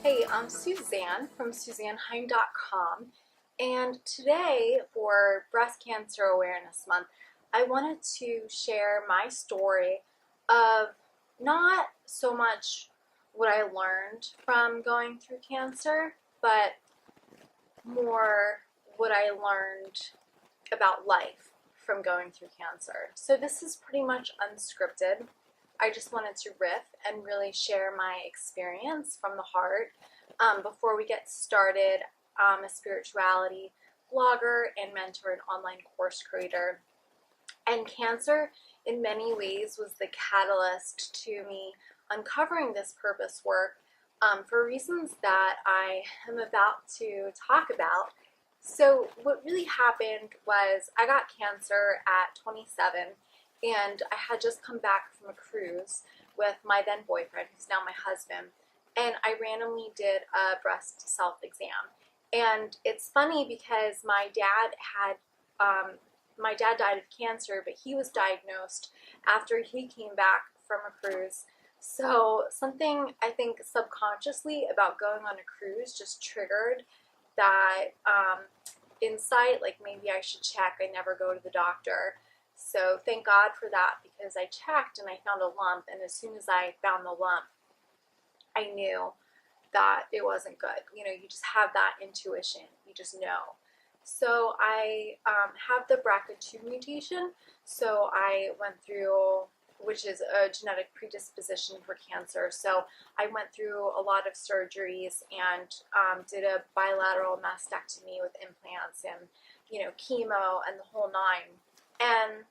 Hey, I'm Suzanne from SuzanneHeim.com, and today for Breast Cancer Awareness Month, I wanted to share my story of not so much what I learned from going through cancer, but more what I learned about life from going through cancer. So this is pretty much unscripted. I just wanted to riff and really share my experience from the heart. Before we get started, I'm a spirituality blogger and mentor and online course creator. And cancer, in many ways, was the catalyst to me uncovering this purpose work for reasons that I am about to talk about. So what really happened was I got cancer at 27, and I had just come back from a cruise with my then boyfriend, who's now my husband, and I randomly did a breast self-exam. And it's funny because my dad died of cancer, but he was diagnosed after he came back from a cruise. So something, I think, subconsciously about going on a cruise just triggered that insight, like maybe I should check. I never go to the doctor. So thank God for that, because I checked and I found a lump, and as soon as I found the lump, I knew that it wasn't good. You know, you just have that intuition. You just know. So I have the BRCA2 mutation, so I went through, which is a genetic predisposition for cancer. So I went through a lot of surgeries and did a bilateral mastectomy with implants and, chemo and the whole nine. And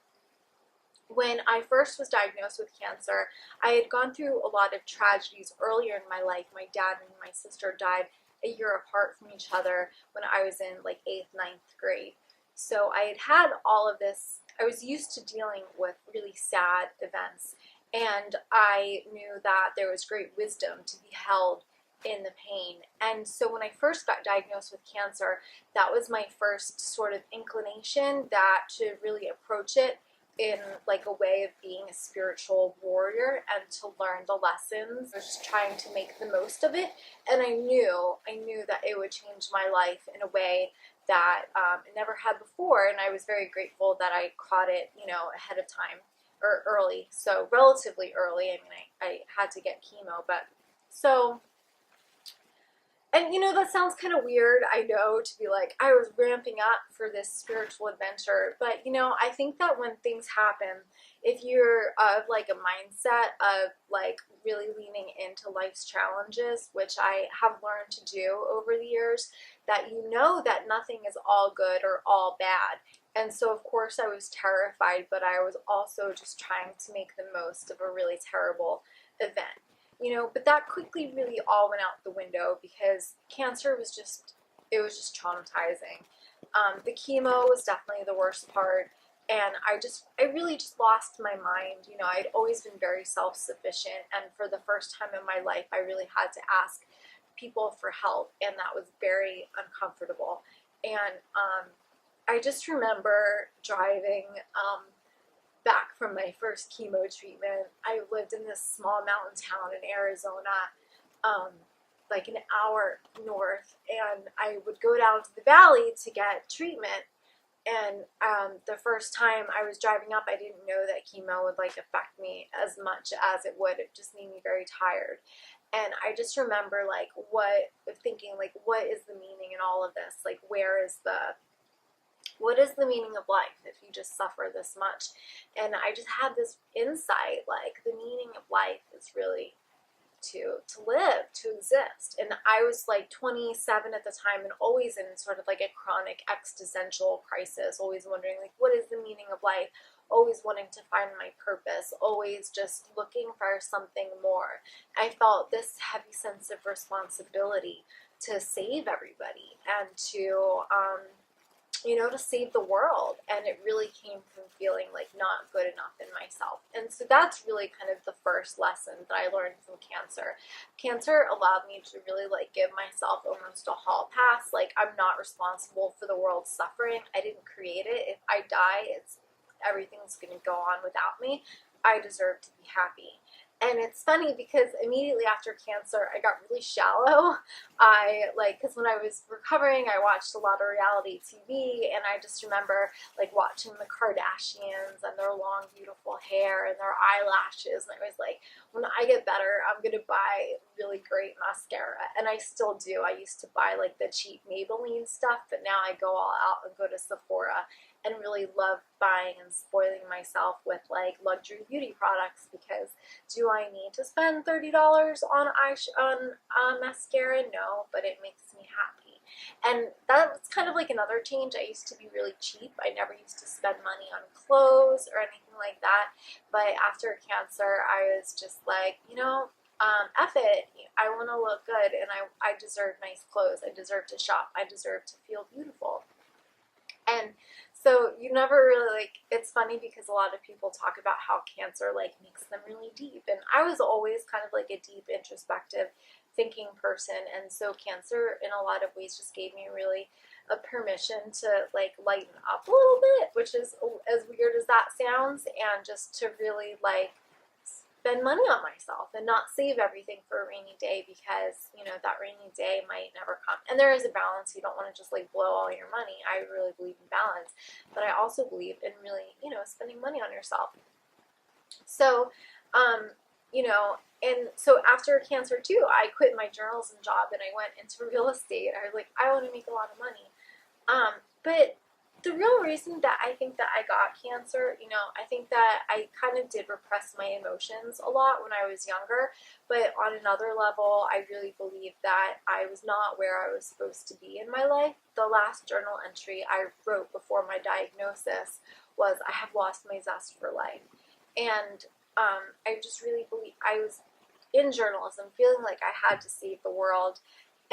when I first was diagnosed with cancer, I had gone through a lot of tragedies earlier in my life. My dad and my sister died a year apart from each other when I was in like 8th, 9th grade. So I had all of this. I was used to dealing with really sad events, and I knew that there was great wisdom to be held in the pain. And so when I first got diagnosed with cancer, that was my first sort of inclination that to really approach it in like a way of being a spiritual warrior and to learn the lessons. I was just trying to make the most of it, and I knew that it would change my life in a way that it never had before, and I was very grateful that I caught it, ahead of time, or early, so relatively early. I mean, I had to get chemo, but so. And that sounds kind of weird, I know, to be like, I was ramping up for this spiritual adventure. But, I think that when things happen, if you're of like a mindset of like really leaning into life's challenges, which I have learned to do over the years, that that nothing is all good or all bad. And so, of course, I was terrified, but I was also just trying to make the most of a really terrible event. But that quickly really all went out the window because cancer was just traumatizing. The chemo was definitely the worst part, and I really just lost my mind. I'd always been very self-sufficient, and for the first time in my life, I really had to ask people for help, and that was very uncomfortable. And I just remember driving back from my first chemo treatment. I lived in this small mountain town in Arizona, like an hour north, and I would go down to the valley to get treatment. And the first time I was driving up, I didn't know that chemo would like affect me as much as it would. It just made me very tired. And I just remember thinking what is the meaning in all of this? Like, what is the meaning of life if you just suffer this much? And I just had this insight, like the meaning of life is really to live, to exist. And I was like 27 at the time and always in sort of like a chronic existential crisis, always wondering like, what is the meaning of life? Always wanting to find my purpose, always just looking for something more. I felt this heavy sense of responsibility to save everybody and to save the world. And it really came from feeling like not good enough in myself. And so that's really kind of the first lesson that I learned from cancer. Cancer allowed me to really like give myself almost a hall pass. Like, I'm not responsible for the world's suffering. I didn't create it. If I die, everything's going to go on without me. I deserve to be happy. And it's funny because immediately after cancer, I got really shallow. Because when I was recovering, I watched a lot of reality TV, and I just remember, like, watching the Kardashians and their long, beautiful hair and their eyelashes. And I was like, when I get better, I'm going to buy really great mascara. And I still do. I used to buy, like, the cheap Maybelline stuff, but now I go all out and go to Sephora and really love buying and spoiling myself with, like, luxury beauty products, because do I need to spend $30 on mascara? No, but it makes me happy. And that's kind of like another change. I used to be really cheap. I never used to spend money on clothes or anything like that. But after cancer, I was just like, F it. I want to look good, and I deserve nice clothes. I deserve to shop. I deserve to feel beautiful. And so you never really, like, it's funny because a lot of people talk about how cancer, like, makes them really deep. And I was always kind of like a deep, introspective thinking person. And so cancer, in a lot of ways, just gave me really a permission to, like, lighten up a little bit, which is as weird as that sounds, and just to really, like, spend money on myself and not save everything for a rainy day, because, that rainy day might never come. And there is a balance. You don't want to just, like, blow all your money. I really believe in balance. But I also believe in really, spending money on yourself. So, and so after cancer too, I quit my journalism job and I went into real estate. I was like, I want to make a lot of money. But the real reason that I think that I got cancer, I think that I kind of did repress my emotions a lot when I was younger, but on another level, I really believe that I was not where I was supposed to be in my life. The last journal entry I wrote before my diagnosis was, I have lost my zest for life. And I just really believe, I was in journalism feeling like I had to save the world,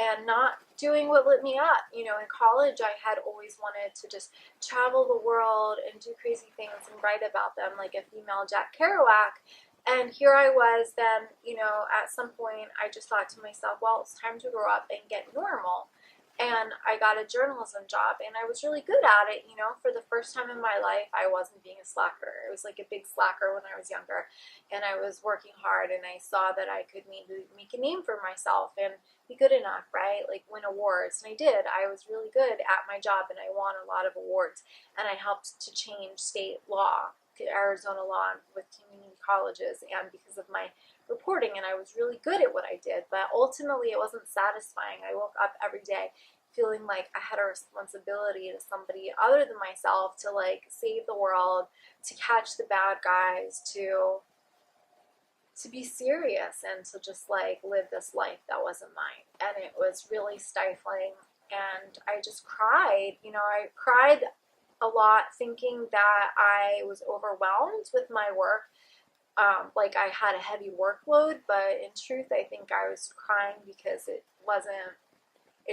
and not doing what lit me up. In college, I had always wanted to just travel the world and do crazy things and write about them like a female Jack Kerouac. And here I was then, at some point, I just thought to myself, well, it's time to grow up and get normal. And I got a journalism job, and I was really good at it. For the first time in my life, I wasn't being a slacker. It was like a big slacker when I was younger, and I was working hard, and I saw that I could maybe make a name for myself and be good enough, right? Like, win awards. And I did. I was really good at my job, and I won a lot of awards, and I helped to change state law, Arizona law, with community colleges, and because of my reporting, and I was really good at what I did. But ultimately, it wasn't satisfying. I woke up every day feeling like I had a responsibility to somebody other than myself to, like, save the world, to catch the bad guys, to be serious, and to just, like, live this life that wasn't mine. And it was really stifling, and I just cried. I cried a lot, thinking that I was overwhelmed with my work, like I had a heavy workload, but in truth, I think I was crying because it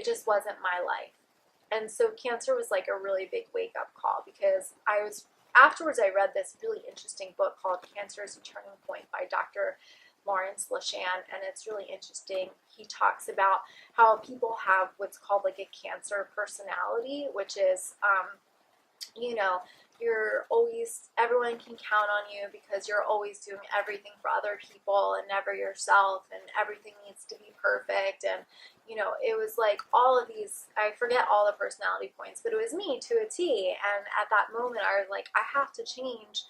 just wasn't my life. And so cancer was like a really big wake-up call, because afterwards I read this really interesting book called Cancer is a Turning Point by Dr. Lawrence Lashan, and it's really interesting. He talks about how people have what's called like a cancer personality, which is, everyone can count on you because you're always doing everything for other people and never yourself, and everything needs to be perfect. And, it was like all of these, I forget all the personality points, but it was me to a T. And at that moment, I was like, I have to change,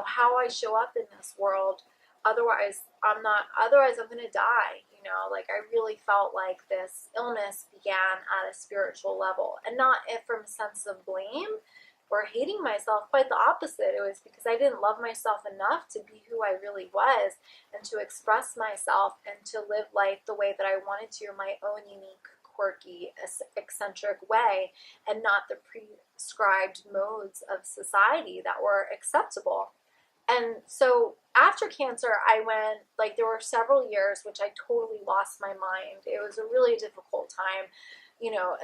how I show up in this world. Otherwise, I'm going to die. Like, I really felt like this illness began at a spiritual level, and not from a sense of blame or hating myself. Quite the opposite. It was because I didn't love myself enough to be who I really was, and to express myself, and to live life the way that I wanted to, in my own unique, quirky, eccentric way, and not the prescribed modes of society that were acceptable. And so after cancer, there were several years which I totally lost my mind. It was a really difficult time.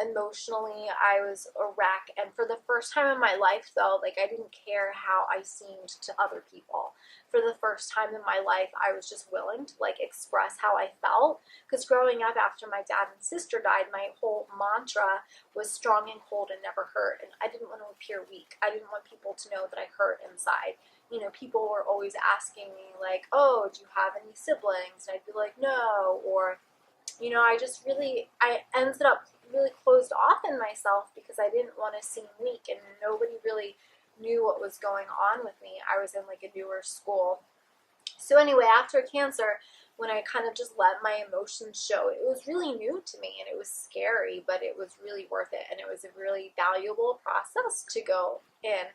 Emotionally, I was a wreck. And for the first time in my life, though, like, I didn't care how I seemed to other people. For the first time in my life, I was just willing to, like, express how I felt. Because growing up after my dad and sister died, my whole mantra was strong and cold and never hurt. And I didn't want to appear weak. I didn't want people to know that I hurt inside. you know, people were always asking me like, oh, do you have any siblings? And I'd be like, no. Or, you know, I ended up really closed off in myself because I didn't want to seem weak, and nobody really knew what was going on with me. I was in like a newer school. So anyway, after cancer, when I kind of just let my emotions show, it was really new to me and it was scary, but it was really worth it, and it was a really valuable process to go in.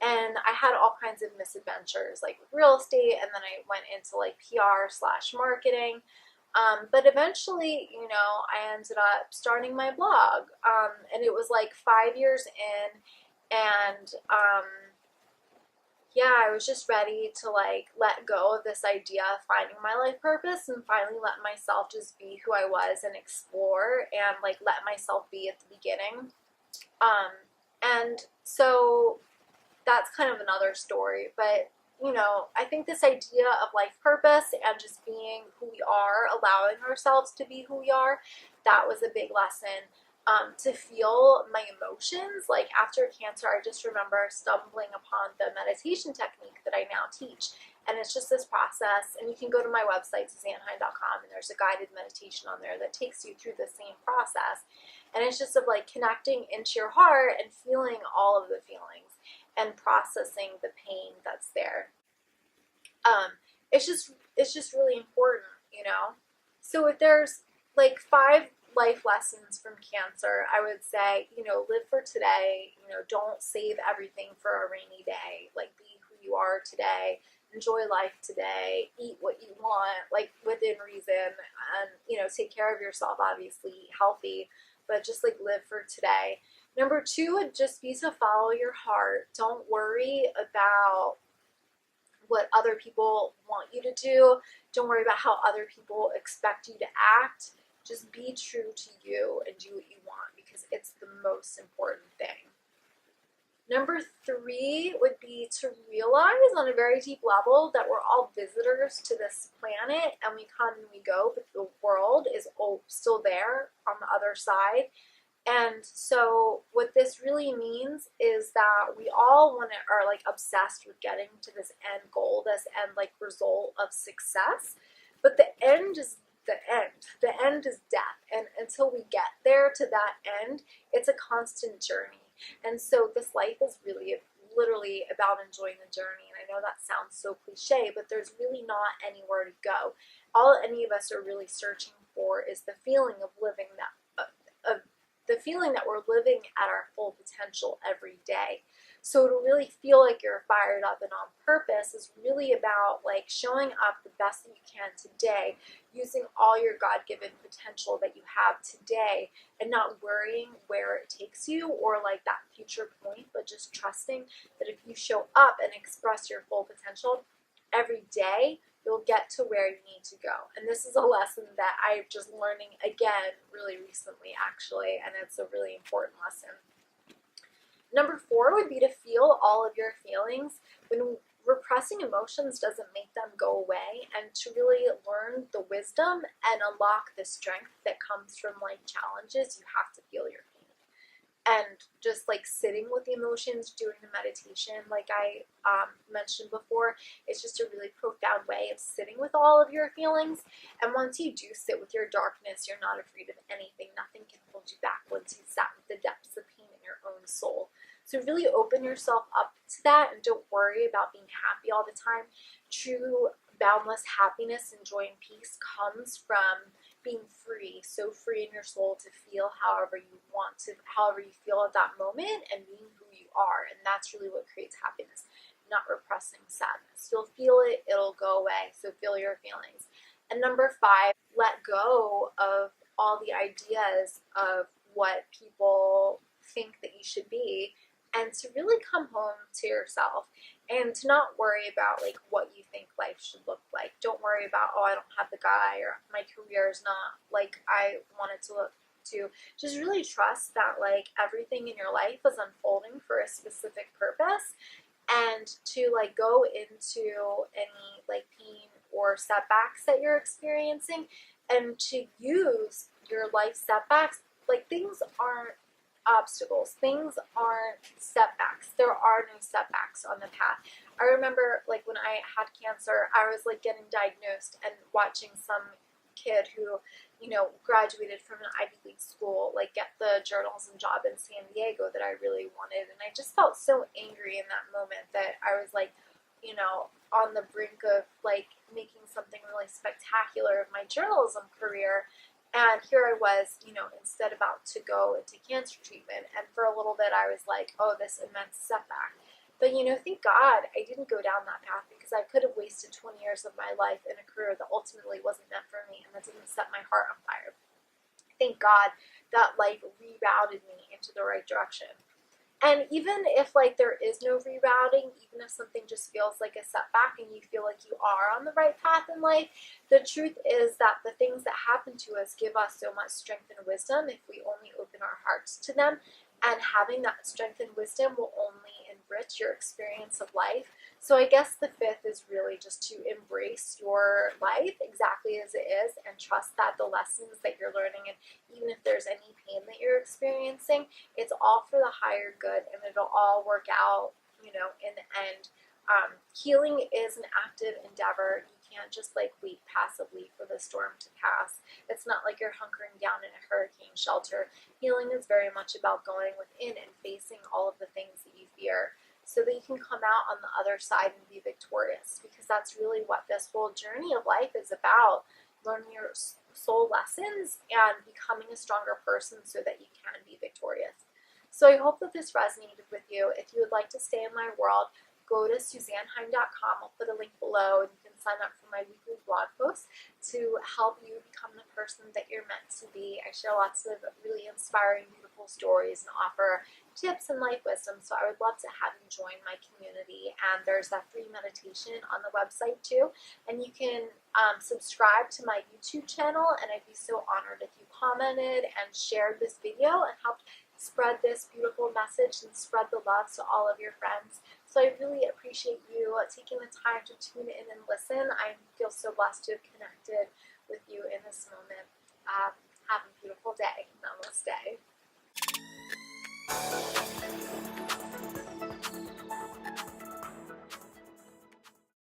And I had all kinds of misadventures, like with real estate, and then I went into like PR/marketing. But eventually, you know, I ended up starting my blog, and it was like 5 years in, and yeah, I was just ready to like let go of this idea of finding my life purpose and finally let myself just be who I was and explore and like let myself be at the beginning. And so that's kind of another story, but you know, I think this idea of life purpose and just being who we are, allowing ourselves to be who we are, that was a big lesson. To feel my emotions, like after cancer, I just remember stumbling upon the meditation technique that I now teach. And it's just this process, and you can go to my website, SuzanneHine.com, and there's a guided meditation on there that takes you through the same process. And it's just of like connecting into your heart and feeling all of the feelings and processing the pain that's there. It's just really important, you know. So if there's like 5 life lessons from cancer, I would say, you know, live for today. You know, don't save everything for a rainy day. Like, be who you are today. Enjoy life today. Eat what you want, like within reason, and you know, take care of yourself. Obviously, eat healthy, but just like live for today. Number 2 would just be to follow your heart. Don't worry about what other people want you to do. Don't worry about how other people expect you to act. Just be true to you and do what you want, because it's the most important thing. Number 3 would be to realize on a very deep level that we're all visitors to this planet, and we come and we go, but the world is still there on the other side. And so what this really means is that we all are like obsessed with getting to this end goal, this end like result of success. But the end is the end. The end is death. And until we get there to that end, it's a constant journey. And so this life is really literally about enjoying the journey. And I know that sounds so cliche, but there's really not anywhere to go. All any of us are really searching for is the feeling of living that the feeling that we're living at our full potential every day. So to really feel like you're fired up and on purpose is really about like showing up the best that you can today, using all your God-given potential that you have today, and not worrying where it takes you or like that future point, but just trusting that if you show up and express your full potential every day, you'll get to where you need to go. And this is a lesson that I'm just learning again really recently, actually, and it's a really important lesson. Number 4 would be to feel all of your feelings. When repressing emotions doesn't make them go away, and to really learn the wisdom and unlock the strength that comes from life challenges, you have to feel your pain. And just like sitting with the emotions, doing the meditation, like I mentioned before, it's just a really profound way of sitting with all of your feelings. And once you do sit with your darkness, you're not afraid of anything. Nothing can hold you back once you've sat with the depths of pain in your own soul. So really open yourself up to that, and don't worry about being happy all the time. True boundless happiness and joy and peace comes from being free, so free in your soul to feel however you want to, however you feel at that moment, and being who you are. And that's really what creates happiness, not repressing sadness. You'll feel it, it'll go away, so feel your feelings. And number 5, let go of all the ideas of what people think that you should be, and to really come home to yourself, and to not worry about like what you think life should look like. Don't worry about, oh, I don't have the guy, or my career is not like I want it to look. To just really trust that like everything in your life is unfolding for a specific purpose, and to like go into any like pain or setbacks that you're experiencing, and to use your life setbacks, like things aren't obstacles. Things aren't setbacks. There are no setbacks on the path. I remember, like, when I had cancer, I was, like, getting diagnosed and watching some kid who, you know, graduated from an Ivy League school, like, get the journalism job in San Diego that I really wanted. And I just felt so angry in that moment that I was, like, you know, on the brink of, like, making something really spectacular of my journalism career. And here I was, you know, instead about to go into cancer treatment. And for a little bit, I was like, oh, this immense setback. But, you know, thank God I didn't go down that path, because I could have wasted 20 years of my life in a career that ultimately wasn't meant for me and that didn't set my heart on fire. Thank God that life rerouted me into the right direction. And even if, like, there is no rerouting, even if something just feels like a setback and you feel like you are on the right path in life, the truth is that the things that happen to us give us so much strength and wisdom if we only open our hearts to them. And having that strength and wisdom will only enrich your experience of life. So I guess the fifth is really just to embrace your life exactly as it is and trust that the lessons that you're learning, and even if there's any pain that you're experiencing, it's all for the higher good and it'll all work out, you know, in the end. Healing is an active endeavor. You can't just, like, wait passively for the storm to pass. It's not like you're hunkering down in a hurricane shelter. Healing is very much about going within and facing all of the things that you fear so that you can come out on the other side and be victorious, because that's really what this whole journey of life is about, learning your soul lessons and becoming a stronger person so that you can be victorious. So I hope that this resonated with you. If you would like to stay in my world, go to SuzanneHeim.com. I'll put a link below, and you can sign up for my weekly blog posts to help you become the person that you're meant to be. I share lots of really inspiring, beautiful stories and offer tips and life wisdom, so I would love to have you join my community. And there's that free meditation on the website too, and you can subscribe to my YouTube channel, and I'd be so honored if you commented and shared this video and helped spread this beautiful message and spread the love to all of your friends. So I really appreciate you taking the time to tune in and listen. I feel so blessed to have connected with you in this moment. Have a beautiful day. Namaste.